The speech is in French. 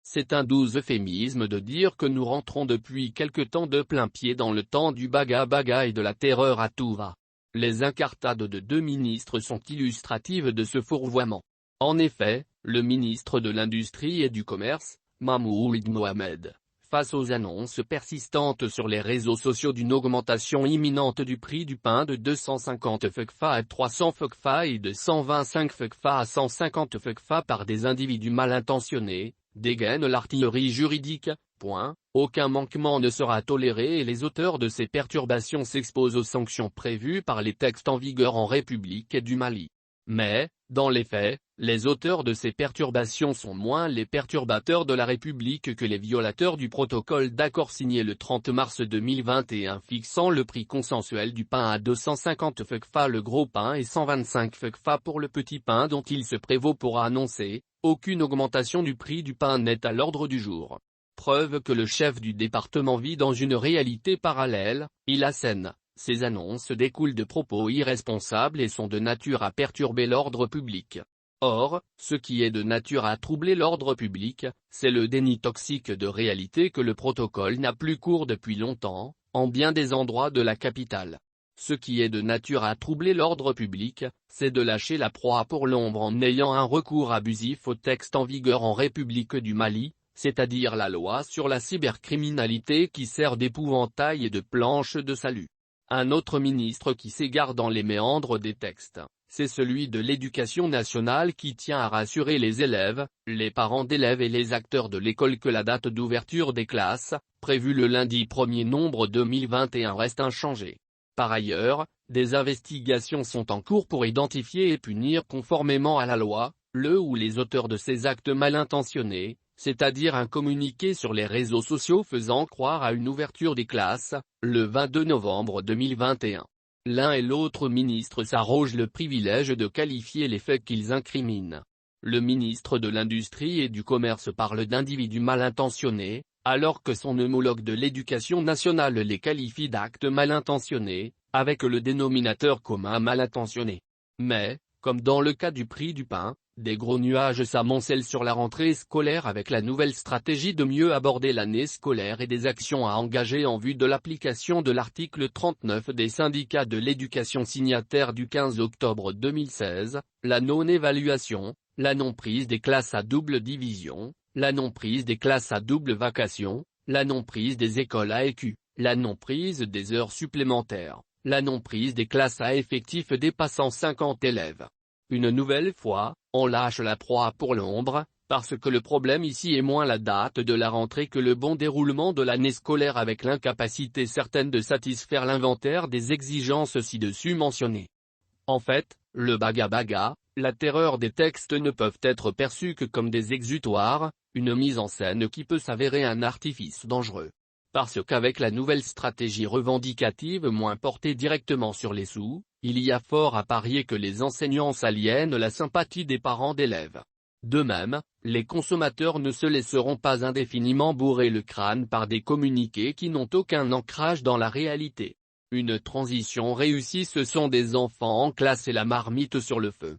C'est un doux euphémisme de dire que nous rentrons depuis quelque temps de plein pied dans le temps du baga-baga et de la terreur à tout va. Les incartades de deux ministres sont illustratives de ce fourvoiement. En effet, le ministre de l'Industrie et du Commerce, Mahmoud Mohamed, face aux annonces persistantes sur les réseaux sociaux d'une augmentation imminente du prix du pain de 250 FKF à 300 FKF et de 125 FKF à 150 FKF par des individus mal intentionnés, dégaine l'artillerie juridique. Aucun manquement ne sera toléré et les auteurs de ces perturbations s'exposent aux sanctions prévues par les textes en vigueur en République du Mali. Mais, dans les faits, les auteurs de ces perturbations sont moins les perturbateurs de la République que les violateurs du protocole d'accord signé le 30 mars 2021 fixant le prix consensuel du pain à 250 FKF le gros pain et 125 FKF pour le petit pain dont il se prévaut pour annoncer. Aucune augmentation du prix du pain n'est à l'ordre du jour. Preuve que le chef du département vit dans une réalité parallèle, il assène. Ces annonces découlent de propos irresponsables et sont de nature à perturber l'ordre public. Or, ce qui est de nature à troubler l'ordre public, c'est le déni toxique de réalité que le protocole n'a plus cours depuis longtemps, en bien des endroits de la capitale. Ce qui est de nature à troubler l'ordre public, c'est de lâcher la proie pour l'ombre en ayant un recours abusif au texte en vigueur en République du Mali, c'est-à-dire la loi sur la cybercriminalité qui sert d'épouvantail et de planche de salut. Un autre ministre qui s'égare dans les méandres des textes, c'est celui de l'Éducation nationale qui tient à rassurer les élèves, les parents d'élèves et les acteurs de l'école que la date d'ouverture des classes, prévue le lundi 1er novembre 2021 reste inchangée. Par ailleurs, des investigations sont en cours pour identifier et punir conformément à la loi, le ou les auteurs de ces actes mal intentionnés, c'est-à-dire un communiqué sur les réseaux sociaux faisant croire à une ouverture des classes, le 22 novembre 2021. L'un et l'autre ministre s'arrogent le privilège de qualifier les faits qu'ils incriminent. Le ministre de l'Industrie et du Commerce parle d'individus mal intentionnés, alors que son homologue de l'Éducation nationale les qualifie d'actes mal intentionnés, avec le dénominateur commun mal intentionné. Mais, comme dans le cas du prix du pain, des gros nuages s'amoncellent sur la rentrée scolaire avec la nouvelle stratégie de mieux aborder l'année scolaire et des actions à engager en vue de l'application de l'article 39 des syndicats de l'éducation signataires du 15 octobre 2016, la non-évaluation, la non-prise des classes à double division, la non-prise des classes à double vacation, la non-prise des écoles à écu, la non-prise des heures supplémentaires, la non-prise des classes à effectifs dépassant 50 élèves. Une nouvelle fois, on lâche la proie pour l'ombre, parce que le problème ici est moins la date de la rentrée que le bon déroulement de l'année scolaire avec l'incapacité certaine de satisfaire l'inventaire des exigences ci-dessus mentionnées. En fait, le baga-baga, la terreur des textes ne peuvent être perçus que comme des exutoires, une mise en scène qui peut s'avérer un artifice dangereux. Parce qu'avec la nouvelle stratégie revendicative moins portée directement sur les sous, il y a fort à parier que les enseignants s'aliènent la sympathie des parents d'élèves. De même, les consommateurs ne se laisseront pas indéfiniment bourrer le crâne par des communiqués qui n'ont aucun ancrage dans la réalité. Une transition réussie, ce sont des enfants en classe et la marmite sur le feu.